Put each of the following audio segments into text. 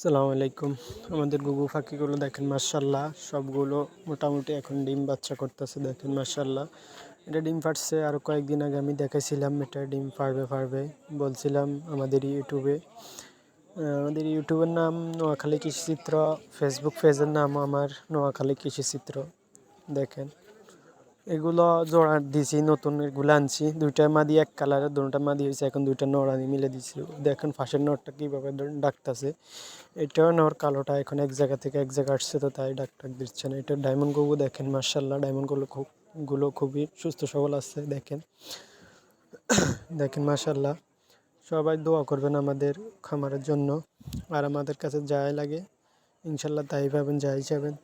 আসসালামু আলাইকুম। আমাদের ঘুঘু পাখিগুলো দেখেন মাশাআল্লাহ, সবগুলো মোটামুটি এখন ডিম বাচ্চা করতেছে। দেখেন মাশাআল্লাহ, এটা ডিম পাড়ছে। আরও কয়েকদিন আগে আমি দেখাইছিলাম এটা ডিম পারবে বলছিলাম আমাদের ইউটিউবের নাম নোয়াখালী কৃষিচিত্র, ফেসবুক পেজের নাম আমার নোয়াখালী কৃষিচিত্র। দেখেন এগুলো জোড়া দিছি, নতুন এগুলো আনছি। দুইটা মাদি এক কালারের, দুটা মাদি হয়েছে, এখন দুইটা নড়ানি মিলে দিছি। দেখেন ফাঁসের নড়টা কীভাবে ডাকতেছে। এটাও নর কালোটা এখন এক জায়গা থেকে এক জায়গা আসছে, তো তাই ডাক দিচ্ছে না। এটা ডায়মন্ড গুগু দেখেন মার্শাল্লাহ, ডায়মন্ডগুলো খুবই সুস্থ সবল আছে। দেখেন মার্শাল্লাহ, সবাই দোয়া করবেন আমাদের খামারের জন্য। আর আমাদের কাছে যাই লাগে ইনশাল্লাহ তাই পাবেন, যাই যাবেন।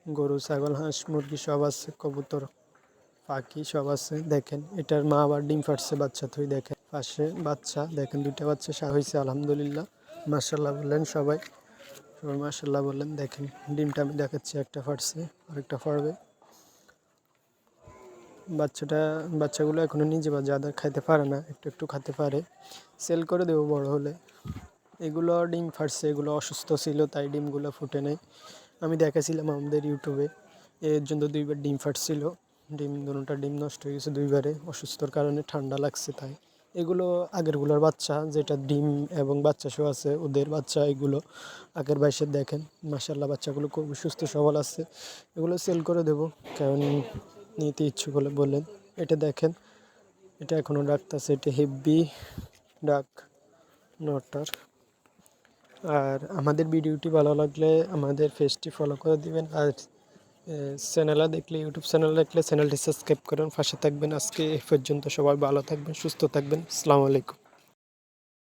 গরু, ছাগল, হাঁস, মুরগি সব আছে, কবুতর, পাখি সব আছে। দেখেন এটার মা আবার ডিম ফাটছে, বাচ্চা তুই দেখেন পাশে বাচ্চা। দেখেন দুইটা বাচ্চা হয়েছে আলহামদুলিল্লাহ। মার্শাল্লাহ বললেন সবাই, মার্শাল্লাহ বললেন। দেখেন ডিমটা আমি দেখাচ্ছি, একটা ফাটছে, আরেকটা ফাটবে। বাচ্চাগুলো এখনও নিজে বা যাদের খাইতে পারে না, একটু একটু খেতে পারে, সেল করে দেবো বড় হলে। এগুলো ডিম ফাটছে, এগুলো অসুস্থ ছিল তাই ডিমগুলো ফুটে নেই। আমি দেখেছিলাম আমাদের ইউটিউবে, এর জন্য 2বার ডিম ফাটছিল। দুটোটা ডিম নষ্ট হয়ে গেছে 2বারে, অসুস্থর কারণে, ঠান্ডা লাগছে তাই। এগুলো আগেরগুলোর বাচ্চা, যেটা ডিম এবং বাচ্চা সহ আছে ওদের বাচ্চা। এগুলো আগের বাইশের। দেখেন মাশাল্লাহ, বাচ্চাগুলো খুব সুস্থ সবল আছে। এগুলো সেল করে দেবো, কেমন নিতে ইচ্ছুক হলে বললেন। এটা দেখেন, এটা এখনও ডাকতেছে, এটা হেভি ডাক নটার। আর আমাদের ভিডিওটি ভালো লাগলে আমাদের পেজটি ফলো করে দিবেন। আর ইউটিউব চ্যানেল দেখলে চ্যানেলটি সাবস্ক্রাইব করেন, পাশে থাকবেন। আজকে এই পর্যন্ত, সবাই ভালো থাকবেন, সুস্থ থাকবেন। আসসালামু আলাইকুম।